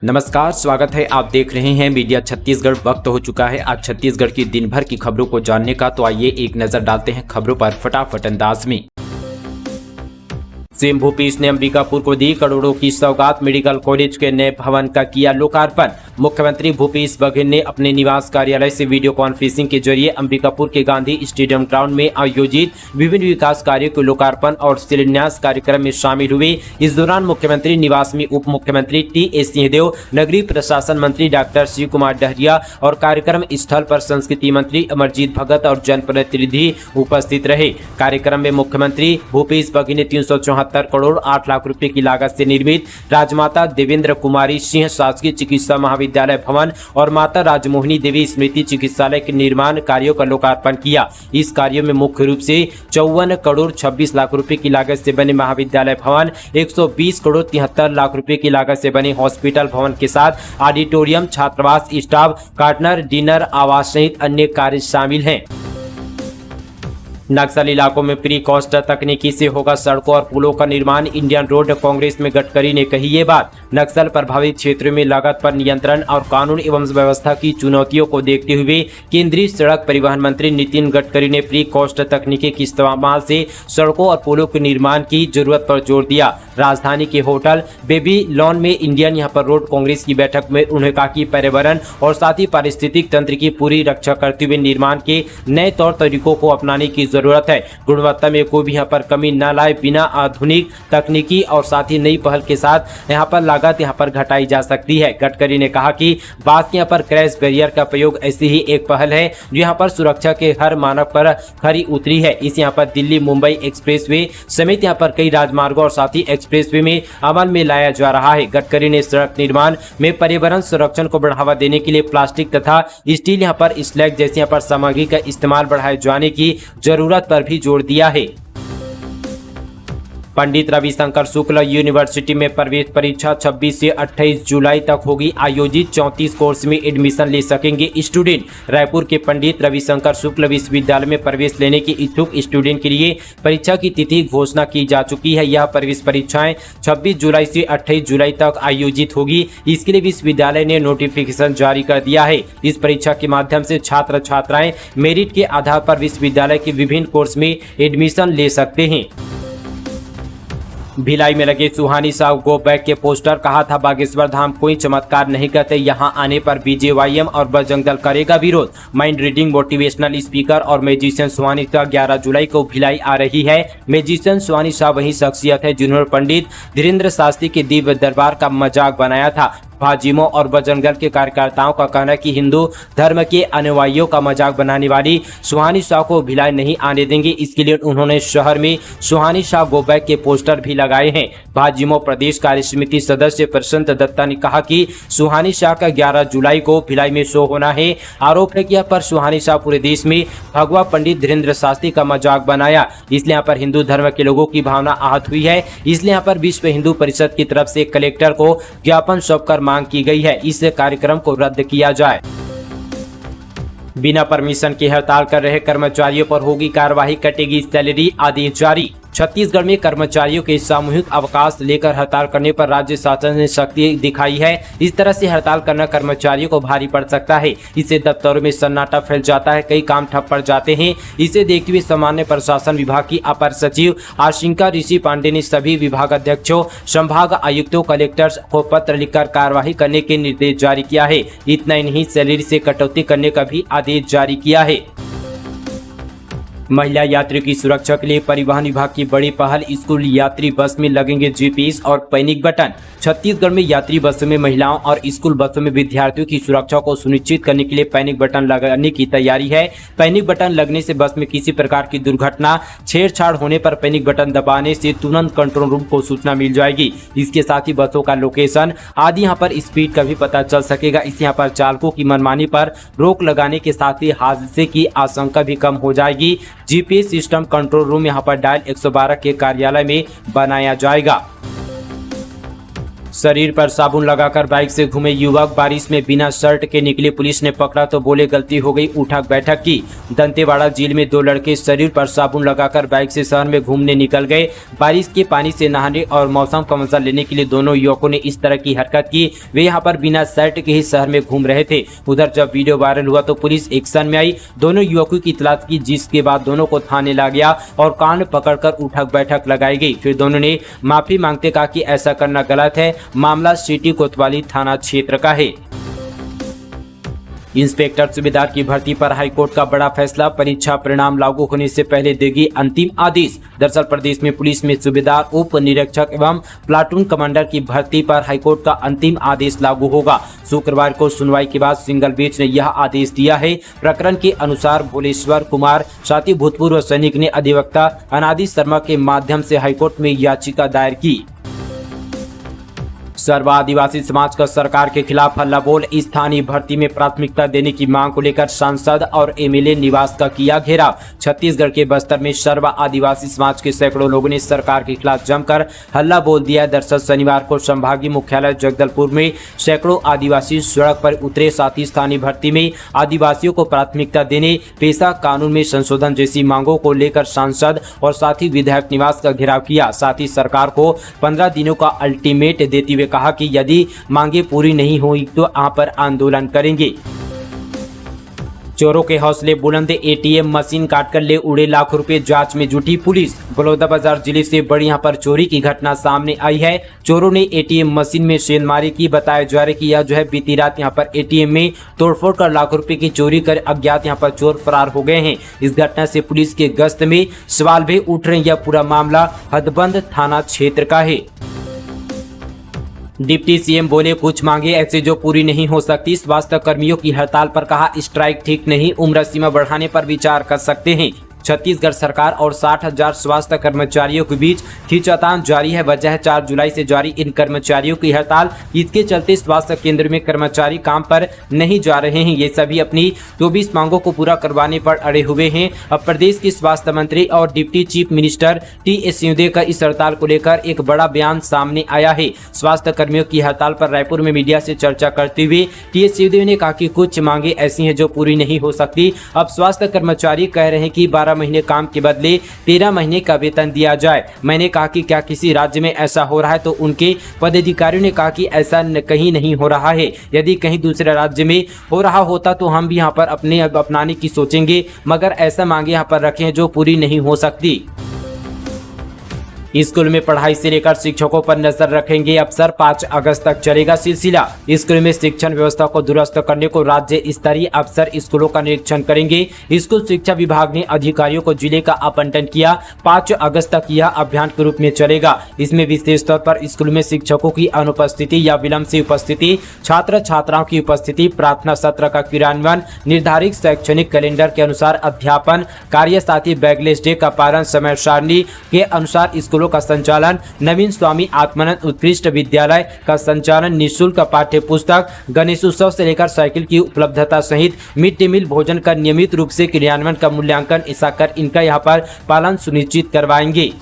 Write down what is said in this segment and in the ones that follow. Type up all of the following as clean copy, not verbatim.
नमस्कार, स्वागत है। आप देख रहे हैं मीडिया छत्तीसगढ़। वक्त हो चुका है आज छत्तीसगढ़ की दिन भर की खबरों को जानने का। तो आइए एक नजर डालते हैं खबरों पर फटाफट अंदाज में। सीएम भूपेश ने अंबिकापुर को दी करोड़ों की सौगात। मेडिकल कॉलेज के नए भवन का किया लोकार्पण। मुख्यमंत्री भूपेश बघेल ने अपने निवास कार्यालय से वीडियो कॉन्फ्रेंसिंग के जरिए अंबिकापुर के गांधी स्टेडियम ग्राउंड में आयोजित विभिन्न विकास कार्यों के लोकार्पण और शिलान्यास कार्यक्रम में शामिल हुए। इस दौरान मुख्यमंत्री निवास में उप मुख्यमंत्री टी.एस. सिंहदेव, नगरीय प्रशासन मंत्री डॉक्टर शिव कुमार डहरिया और कार्यक्रम स्थल पर संस्कृति मंत्री अमरजीत भगत और जनप्रतिनिधि उपस्थित रहे। कार्यक्रम में मुख्यमंत्री भूपेश बघेल ने 374 करोड़ 8 लाख रुपए की लागत से निर्मित राजमाता देवेंद्र कुमारी सिंह शासकीय चिकित्सा महाविद्यालय भवन और माता राजमोहिनी देवी स्मृति चिकित्सालय के निर्माण कार्यों का लोकार्पण किया। इस कार्यों में मुख्य रूप से 54 करोड़ 26 लाख रुपए की लागत से बने महाविद्यालय भवन, 120 करोड़ 73 लाख रुपए की लागत से बने हॉस्पिटल भवन के साथ ऑडिटोरियम, छात्रावास, स्टाफ कार्नर, डिनर, आवास सहित अन्य कार्य शामिल हैं। नक्सल इलाकों में प्री कॉस्ट तकनीकी से होगा सड़कों और पुलों का निर्माण। इंडियन रोड कांग्रेस में गडकरी ने कही ये बात। नक्सल प्रभावित क्षेत्रों में लागत पर नियंत्रण और कानून एवं व्यवस्था की चुनौतियों को देखते हुए केंद्रीय सड़क परिवहन मंत्री नितिन गडकरी ने प्री कॉस्ट तकनीकी के इस्तेमाल से सड़कों और पुलों के निर्माण की जरूरत पर जोर दिया। राजधानी के होटल बेबीलोन में इंडियन यहाँ पर रोड कांग्रेस की बैठक में उन्होंने कहा कि पर्यावरण और साथ ही पारिस्थितिक तंत्र की पूरी रक्षा करते हुए निर्माण के नए तौर तरीकों को अपनाने की जरूरत है। गुणवत्ता में कोई भी यहाँ पर कमी न लाए बिना आधुनिक तकनीकी और साथ ही नई पहल के साथ यहाँ पर लागत यहाँ पर घटाई जा सकती है। गडकरी ने कहा कि बात यहाँ पर क्रैश बैरियर का प्रयोग ऐसी ही एक पहल है जो यहाँ पर सुरक्षा के हर मानक पर खरी उतरी है। इस यहाँ पर दिल्ली मुंबई एक्सप्रेसवे समेत यहाँ पर कई राजमार्गों और साथ ही एक्सप्रेसवे में अमल में लाया जा रहा है। गडकरी ने सड़क निर्माण में पर्यावरण संरक्षण को बढ़ावा देने के लिए प्लास्टिक तथा स्टील यहाँ पर स्लैग जैसी यहाँ पर सामग्री का इस्तेमाल बढ़ाए जाने की जरूरत पर भी जोर दिया है। पंडित रविशंकर शुक्ल यूनिवर्सिटी में प्रवेश परीक्षा 26 से 28 जुलाई तक होगी आयोजित। 34 कोर्स में एडमिशन ले सकेंगे स्टूडेंट। रायपुर के पंडित रविशंकर शुक्ल विश्वविद्यालय में प्रवेश लेने के इच्छुक स्टूडेंट के लिए परीक्षा की तिथि घोषणा की जा चुकी है। यह प्रवेश परीक्षाएं 26 जुलाई से 28 जुलाई तक आयोजित होगी। इसके लिए विश्वविद्यालय ने नोटिफिकेशन जारी कर दिया है। इस परीक्षा के माध्यम से छात्र छात्राएं मेरिट के आधार पर विश्वविद्यालय के विभिन्न कोर्स में एडमिशन ले सकते हैं। भिलाई में लगे सुहानी साहु गो बैक के पोस्टर। कहा था बागेश्वर धाम कोई चमत्कार नहीं करते, यहाँ आने पर बीजेवाईएम और बजरंग दल करेगा विरोध। माइंड रीडिंग मोटिवेशनल स्पीकर और म्यूजिशियन सुहानी शाह 11 जुलाई को भिलाई आ रही है। म्यूजिशियन सुहानी शाह वही शख्सियत है जिन्होंने पंडित धीरेन्द्र शास्त्री के दिव्य दरबार का मजाक बनाया था। भाजिमों और बजरंग दल के कार्यकर्ताओं का कहना है कि हिंदू धर्म के अनुयायियों का मजाक बनाने वाली सुहानी शाह को भिलाई नहीं आने देंगे। इसके लिए उन्होंने शहर में सुहानी शाह गो बैक के पोस्टर भी लगाए हैं। भाजिमो प्रदेश कार्य समिति सदस्य प्रशांत दत्ता ने कहा कि सुहानी शाह का 11 जुलाई को भिलाई में शो होना है। आरोप है कि यहाँ पर सुहानी शाह पूरे देश में भगवा पंडित धीरेन्द्र शास्त्री का मजाक बनाया, इसलिए यहाँ पर हिंदू धर्म के लोगों की भावना आहत हुई है। इसलिए यहाँ पर विश्व हिंदू परिषद की तरफ से कलेक्टर को ज्ञापन सौंपकर मांग की गई है इस कार्यक्रम को रद्द किया जाए। बिना परमिशन की हड़ताल कर रहे कर्मचारियों पर होगी कार्रवाई, कटेगी सैलरी, आदेश जारी। छत्तीसगढ़ में कर्मचारियों के सामूहिक अवकाश लेकर हड़ताल करने पर राज्य शासन ने सख्ती दिखाई है। इस तरह से हड़ताल करना कर्मचारियों को भारी पड़ सकता है। इससे दफ्तरों में सन्नाटा फैल जाता है, कई काम ठप पड़ जाते हैं। इसे देखते हुए सामान्य प्रशासन विभाग की अपर सचिव आशिंका ऋषि पांडे ने सभी विभागाध्यक्षों, संभाग आयुक्तों, कलेक्टर्स को पत्र लिखकर कार्यवाही करने के निर्देश जारी किया है। इतना ही नहीं, सैलरी से कटौती करने का भी आदेश जारी किया है। महिला यात्रियों की सुरक्षा के लिए परिवहन विभाग की बड़ी पहल। स्कूल यात्री बस में लगेंगे जीपीएस और पैनिक बटन। छत्तीसगढ़ में यात्री बसों में महिलाओं और स्कूल बसों में विद्यार्थियों की सुरक्षा को सुनिश्चित करने के लिए पैनिक बटन लगाने की तैयारी है। पैनिक बटन लगने से बस में किसी प्रकार की दुर्घटना, छेड़छाड़ होने पर पैनिक बटन दबाने से तुरंत कंट्रोल रूम को सूचना मिल जाएगी। इसके साथ ही बसों का लोकेशन आदि यहाँ पर स्पीड का भी पता चल सकेगा। इससे यहाँ पर चालकों की मनमानी पर रोक लगाने के साथ ही हादसे की आशंका भी कम हो जाएगी। जीपीएस सिस्टम कंट्रोल रूम यहाँ पर डायल 112 के कार्यालय में बनाया जाएगा। शरीर पर साबुन लगाकर बाइक से घूमे युवक, बारिश में बिना शर्ट के निकले, पुलिस ने पकड़ा तो बोले गलती हो गई, उठक बैठक की। दंतेवाड़ा जेल में 2 लड़के शरीर पर साबुन लगाकर बाइक से शहर में घूमने निकल गए। बारिश के पानी से नहाने और मौसम का मजा लेने के लिए दोनों युवकों ने इस तरह की हरकत की। वे यहां पर बिना शर्ट के ही शहर में घूम रहे थे। उधर जब वीडियो वायरल हुआ तो पुलिस एक्शन में आई, दोनों युवकों की तलाश की, जिसके बाद दोनों को थाने ला गया और कान पकड़कर उठक बैठक लगाई गई। फिर दोनों ने माफी मांगते कहा कि ऐसा करना गलत है। मामला सिटी कोतवाली थाना क्षेत्र का है। इंस्पेक्टर सूबेदार की भर्ती पर हाईकोर्ट का बड़ा फैसला, परीक्षा परिणाम लागू होने से पहले देगी अंतिम आदेश। दरअसल प्रदेश में पुलिस में सूबेदार, उप निरीक्षक एवं प्लाटून कमांडर की भर्ती पर हाईकोर्ट का अंतिम आदेश लागू होगा। शुक्रवार को सुनवाई के बाद सिंगल बेंच ने यह आदेश दिया है। प्रकरण के अनुसार भोलेश्वर कुमार साथी भूतपूर्व सैनिक ने अधिवक्ता अनादि शर्मा के माध्यम से हाईकोर्ट में याचिका दायर की। सर्व आदिवासी समाज का सरकार के खिलाफ हल्ला बोल, स्थानीय भर्ती में प्राथमिकता देने की मांग को लेकर सांसद और एमएलए निवास का किया घेराव। छत्तीसगढ़ के बस्तर में सर्व आदिवासी समाज के सैकड़ों लोगों ने सरकार के खिलाफ जमकर हल्ला बोल दिया। दरअसल शनिवार को संभागीय मुख्यालय जगदलपुर में सैकड़ों आदिवासी सड़क पर उतरे, साथ ही स्थानीय भर्ती में आदिवासियों को प्राथमिकता देने, पेशा कानून में संशोधन जैसी मांगों को लेकर सांसद और साथ ही विधायक निवास का घेराव किया। साथ ही सरकार को 15 दिनों का अल्टीमेट देते हुए कहा कि यदि मांगे पूरी नहीं हुई तो यहाँ पर आंदोलन करेंगे। चोरों के हौसले बुलंद, एटीएम मशीन काटकर ले उड़े लाखों रुपए, जांच में जुटी पुलिस। बलौदाबाजार जिले से बड़ी यहां पर चोरी की घटना सामने आई है। चोरों ने एटीएम मशीन में सेंधमारी की। बताया जा रहा है कि यह जो है बीती रात यहां पर एटीएम में तोड़फोड़ कर लाखों रुपए की चोरी कर अज्ञात यहां पर चोर फरार हो गए हैं। इस घटना से पुलिस के गश्त में सवाल भी उठ रहे हैं। यह पूरा मामला हदबंद थाना क्षेत्र का है। डिप्टी सीएम बोले कुछ मांगे ऐसे जो पूरी नहीं हो सकती। स्वास्थ्य कर्मियों की हड़ताल पर कहा स्ट्राइक ठीक नहीं, उम्र सीमा बढ़ाने पर विचार कर सकते हैं। छत्तीसगढ़ सरकार और 60,000 स्वास्थ्य कर्मचारियों के बीच खींचातान जारी है। वजह है 4 जुलाई से जारी इन कर्मचारियों की हड़ताल। इसके चलते स्वास्थ्य केंद्र में कर्मचारी काम पर नहीं जा रहे हैं। ये सभी अपनी 24 मांगों को पूरा करवाने पर अड़े हुए हैं। अब प्रदेश के स्वास्थ्य मंत्री और deputy chief minister T.S.. Singhdeo का इस हड़ताल को लेकर एक बड़ा बयान सामने आया है। स्वास्थ्य कर्मियों की हड़ताल पर रायपुर में मीडिया से चर्चा करते हुए टी.एस. सिंहदेव ने कहा कि कुछ मांगे ऐसी हैं जो पूरी नहीं हो सकती। अब स्वास्थ्य कर्मचारी कह रहे हैं कि 12 महीने काम के बदले 13 महीने का वेतन दिया जाए। मैंने कहा कि क्या किसी राज्य में ऐसा हो रहा है, तो उनके पदाधिकारियों ने कहा कि ऐसा कहीं नहीं हो रहा है। यदि कहीं दूसरे राज्य में हो रहा होता तो हम भी यहाँ पर अपनाने की सोचेंगे, मगर ऐसा मांगे यहाँ पर रखें जो पूरी नहीं हो सकती। स्कूल में पढ़ाई से लेकर शिक्षकों पर नजर रखेंगे अफसर, 5 अगस्त तक चलेगा सिलसिला। स्कूल में शिक्षण व्यवस्था को दुरुस्त करने को राज्य स्तरीय अफसर स्कूलों का निरीक्षण करेंगे। स्कूल शिक्षा विभाग ने अधिकारियों को जिले का आवंटन किया। 5 अगस्त तक यह अभियान के रूप में चलेगा। इसमें विशेष तौर पर स्कूल में शिक्षकों की अनुपस्थिति या विलंब से उपस्थिति, छात्र छात्राओं की उपस्थिति, प्रार्थना सत्र का क्रियान्वयन, निर्धारित शैक्षणिक कैलेंडर के अनुसार अध्यापन कार्य, साथ ही बैगलेस डे का पालन, समय सारणी के अनुसार स्कूल का संचालन, नवीन स्वामी आत्मानंद उत्कृष्ट विद्यालय का संचालन, निःशुल्क पाठ्य पुस्तक, गणेश उत्सव से लेकर साइकिल की उपलब्धता सहित मिड डे मील भोजन का नियमित रूप से क्रियान्वयन का मूल्यांकन ऐसा कर इनका यहाँ पर पालन सुनिश्चित करवाएंगे।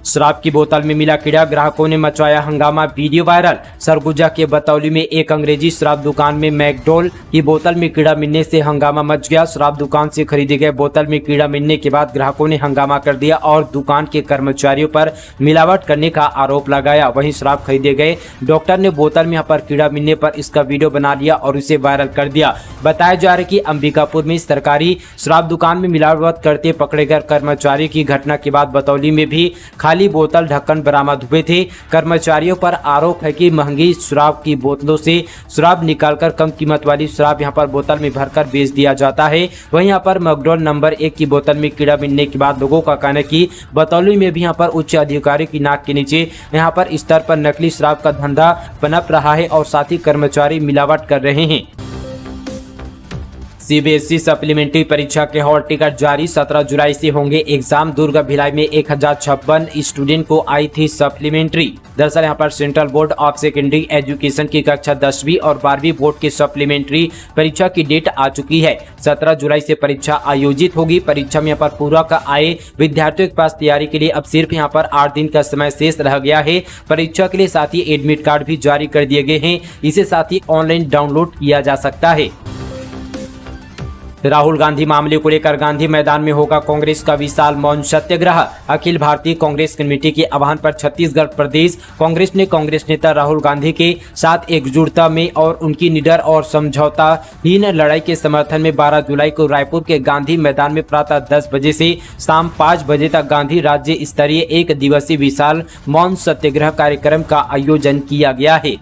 शराब की बोतल में मिला कीड़ा, ग्राहकों ने मचाया हंगामा, वीडियो वायरल। सरगुजा के बतौली में एक अंग्रेजी शराब दुकान में मैकडोल की बोतल में कीड़ा मिलने से हंगामा मच गया। शराब दुकान से खरीदे गए बोतल में कीड़ा मिलने के बाद ग्राहकों ने हंगामा कर दिया और दुकान के कर्मचारियों पर मिलावट करने का आरोप लगाया। वहीं शराब खरीदे गए डॉक्टर ने बोतल में यहाँ पर कीड़ा मिलने पर इसका वीडियो बना लिया और उसे वायरल कर दिया। बताया जा रहा है कि अंबिकापुर में सरकारी शराब दुकान में मिलावट करते पकड़े गए कर्मचारी की घटना के बाद बतौली में भी खाली बोतल ढक्कन बरामद हुए थे। कर्मचारियों पर आरोप है कि महंगी शराब की बोतलों से शराब निकालकर कम कीमत वाली शराब यहां पर बोतल में भरकर बेच दिया जाता है। वहीं यहां पर मैकडॉल नंबर 1 की बोतल में कीड़ा मिलने के बाद लोगों का कहना है कि बतौली में भी यहां पर उच्च अधिकारी की नाक के नीचे यहां पर स्तर पर नकली शराब का धंधा पनप रहा है और साथ ही कर्मचारी मिलावट कर रहे हैं। सीबीएसई सप्लीमेंट्री परीक्षा के हॉल टिकट जारी, 17 जुलाई से होंगे एग्जाम। दुर्ग भिलाई में 1056 स्टूडेंट को आई थी सप्लीमेंट्री। दरअसल यहाँ पर central board of secondary education की कक्षा 10वीं और 12वीं बोर्ड की सप्लीमेंट्री परीक्षा की डेट आ चुकी है। 17 जुलाई से परीक्षा आयोजित होगी। परीक्षा में यहाँ पर पूरक आए विद्यार्थियों के पास तैयारी के लिए अब सिर्फ यहाँ पर 8 दिन का समय शेष रह गया है। परीक्षा के लिए साथ ही एडमिट कार्ड भी जारी कर दिए गए हैं। इसे साथ ही ऑनलाइन डाउनलोड किया जा सकता है। राहुल गांधी मामले को लेकर गांधी मैदान में होगा कांग्रेस का विशाल मौन सत्याग्रह। अखिल भारतीय कांग्रेस कमेटी के आह्वान पर छत्तीसगढ़ प्रदेश कांग्रेस ने कांग्रेस नेता राहुल गांधी के साथ एकजुटता में और उनकी निडर और समझौताहीन लड़ाई के समर्थन में 12 जुलाई को रायपुर के गांधी मैदान में प्रातः 10 बजे से शाम 5 बजे तक गांधी राज्य स्तरीय 1 दिवसीय विशाल मौन सत्याग्रह कार्यक्रम का आयोजन किया गया है।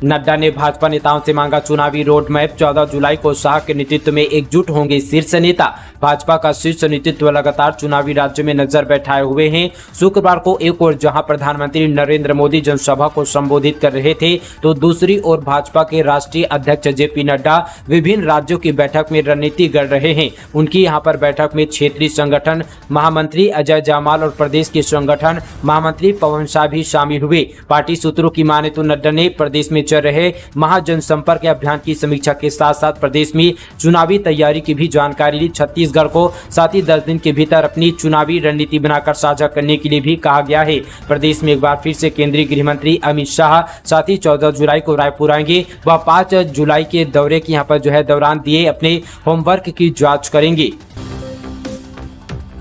नड्डा ने भाजपा नेताओं से मांगा चुनावी रोड मैप। 14 जुलाई को शाह के नेतृत्व में एकजुट होंगे शीर्ष नेता। भाजपा का शीर्ष नेतृत्व लगातार चुनावी राज्य में नजर बैठाए हुए हैं। शुक्रवार को एक ओर जहां प्रधानमंत्री नरेंद्र मोदी जनसभा को संबोधित कर रहे थे, तो दूसरी ओर भाजपा के राष्ट्रीय अध्यक्ष जेपी नड्डा विभिन्न राज्यों की बैठक में रणनीति गढ़ रहे हैं। उनकी यहां पर बैठक में क्षेत्रीय संगठन महामंत्री अजय जामाल और प्रदेश के संगठन महामंत्री पवन शाह भी शामिल हुए। पार्टी सूत्रों की माने तो नड्डा ने प्रदेश में चल रहे महाजनसंपर्क अभियान की समीक्षा के साथ साथ प्रदेश में चुनावी तैयारी की भी जानकारी ली। छत्तीसगढ़ को साथ ही 10 दिन के भीतर अपनी चुनावी रणनीति बनाकर साझा करने के लिए भी कहा गया है। प्रदेश में एक बार फिर से केंद्रीय गृह मंत्री अमित शाह साथ ही 14 जुलाई को रायपुर आएंगे। वह 5 जुलाई के दौरे की यहाँ पर दौरान दिए अपने होमवर्क की जाँच करेंगे।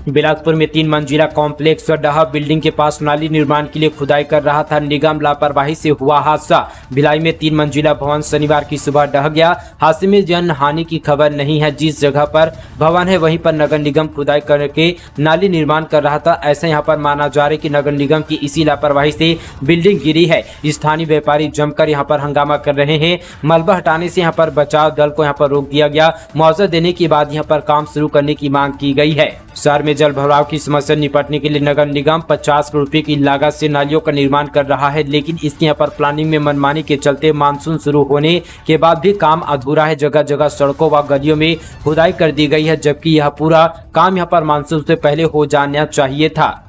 बिलासपुर में 3 मंजिला कॉम्प्लेक्स डहा बिल्डिंग के पास नाली निर्माण के लिए खुदाई कर रहा था, निगम लापरवाही से हुआ हादसा। भिलाई में 3 मंजिला भवन शनिवार की सुबह ढह गया। हादसे में जन हानि की खबर नहीं है। जिस जगह पर भवन है वहीं पर नगर निगम खुदाई करके नाली निर्माण कर रहा था। ऐसा यहाँ पर माना जा रहा है कि नगर निगम की इसी लापरवाही से बिल्डिंग गिरी है। स्थानीय व्यापारी जमकर यहाँ पर हंगामा कर रहे हैं। मलबा हटाने से यहाँ पर बचाव दल को यहाँ पर रोक दिया गया। मुआवजा देने के बाद यहाँ पर काम शुरू करने की मांग की गई है। शहर में जल भराव की समस्या निपटने के लिए नगर निगम 50 करोड़ रुपए की लागत से नालियों का निर्माण कर रहा है, लेकिन इसके यहाँ पर प्लानिंग में मनमानी के चलते मानसून शुरू होने के बाद भी काम अधूरा है। जगह जगह सड़कों व गलियों में खुदाई कर दी गई है, जबकि यह पूरा काम यहाँ पर मानसून से पहले हो जाना चाहिए था।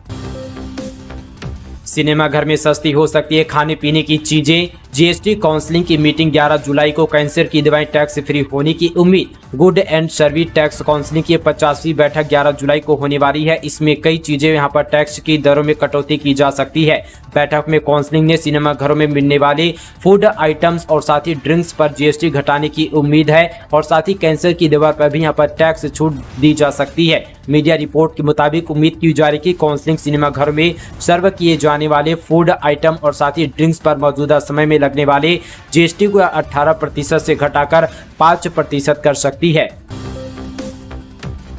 सिनेमा घर में सस्ती हो सकती है खाने पीने की चीजें। जीएसटी काउंसिलिंग की मीटिंग 11 जुलाई को। कैंसर की दवाएं टैक्स फ्री होने की उम्मीद। Good and service tax counselling की 50वीं बैठक 11 जुलाई को होने वाली है। इसमें कई चीजें यहां पर टैक्स की दरों में कटौती की जा सकती है। बैठक में काउंसिलिंग ने सिनेमा घरों में मिलने वाले फूड आइटम्स और साथ ही ड्रिंक्स पर जीएसटी घटाने की उम्मीद है और साथ ही कैंसर की दवा पर भी यहाँ पर टैक्स छूट दी जा सकती है। मीडिया रिपोर्ट के मुताबिक उम्मीद की जा रही कि काउंसिलिंग सिनेमा घर में सर्व किए जाने वाले फूड आइटम और साथ ही ड्रिंक्स पर मौजूदा समय में लगने वाले जीएसटी को 18% से घटाकर 5% कर सकती है।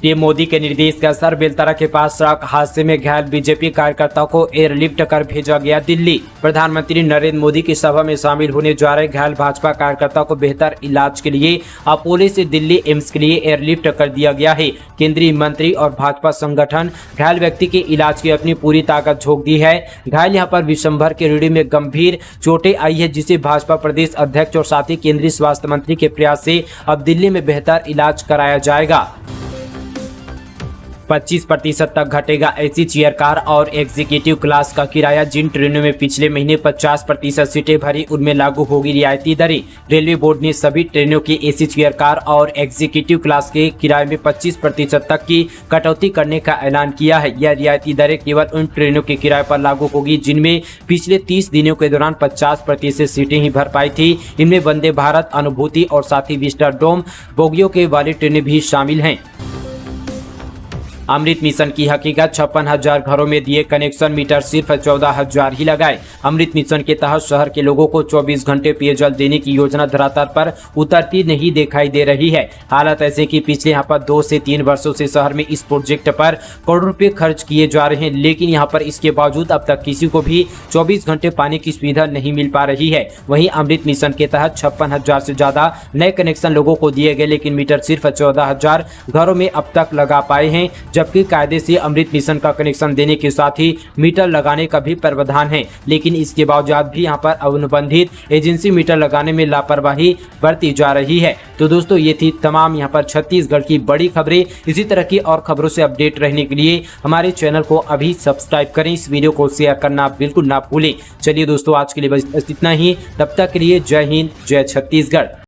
पीएम मोदी के निर्देश के असर बेलतरा के पास सड़क हादसे में घायल बीजेपी कार्यकर्ताओं को एयरलिफ्ट कर भेजा गया दिल्ली। प्रधानमंत्री नरेंद्र मोदी की सभा में शामिल होने जा रहे घायल भाजपा कार्यकर्ताओं को बेहतर इलाज के लिए अपोलो से दिल्ली एम्स के लिए एयरलिफ्ट कर दिया गया है। केंद्रीय मंत्री और भाजपा संगठन घायल व्यक्ति के इलाज की अपनी पूरी ताकत झोंक दी है। घायल यहाँ पर विशंभर के रीढ़ में गंभीर चोटें आई है, जिसे भाजपा प्रदेश अध्यक्ष और साथ ही केंद्रीय स्वास्थ्य मंत्री के प्रयास से अब दिल्ली में बेहतर इलाज कराया जाएगा। 25% तक घटेगा एसी चेयर कार और एग्जीक्यूटिव क्लास का किराया। जिन ट्रेनों में पिछले महीने 50% सीटें भरी उनमें लागू होगी रियायती दरें। रेलवे बोर्ड ने सभी ट्रेनों की एसी चेयर कार और एग्जीक्यूटिव क्लास के किराए में 25% तक की कटौती करने का ऐलान किया है। यह रियायती दरें केवल उन ट्रेनों के किराए पर लागू होगी जिनमें पिछले 30 दिनों के दौरान 50% सीटें ही भर पाई थी। इनमें वंदे भारत, अनुभूति और साथ ही विस्टाडोम बोगियों के वाली ट्रेनें भी शामिल हैं। अमृत मिशन की हकीकत। 56,000 घरों में दिए कनेक्शन, मीटर सिर्फ 14,000 ही लगाए। अमृत मिशन के तहत शहर के लोगों को 24 घंटे पेयजल देने की योजना धरातल पर उतरती नहीं दिखाई दे रही है। हालात ऐसे कि पिछले यहाँ पर 2 से 3 वर्षों से शहर में इस प्रोजेक्ट पर करोड़ों रुपए खर्च किए जा रहे हैं, लेकिन यहाँ पर इसके बावजूद अब तक किसी को भी 24 घंटे पानी की सुविधा नहीं मिल पा रही है। वहीं अमृत मिशन के तहत 56,000 से ज्यादा नए कनेक्शन लोगों को दिए गए, लेकिन मीटर सिर्फ 14,000 घरों में अब तक लगा पाए हैं, जबकि कायदे से अमृत मिशन का कनेक्शन देने के साथ ही मीटर लगाने का भी प्रावधान है। लेकिन इसके बावजूद भी यहाँ पर अनुबंधित एजेंसी मीटर लगाने में लापरवाही बरती जा रही है। तो दोस्तों ये थी तमाम यहाँ पर छत्तीसगढ़ की बड़ी खबरें। इसी तरह की और खबरों से अपडेट रहने के लिए हमारे चैनल को अभी सब्सक्राइब करें, इस वीडियो को शेयर करना बिल्कुल ना भूलें। चलिए दोस्तों आज के लिए बस इतना ही, तब तक के लिए जय हिंद, जय छत्तीसगढ़।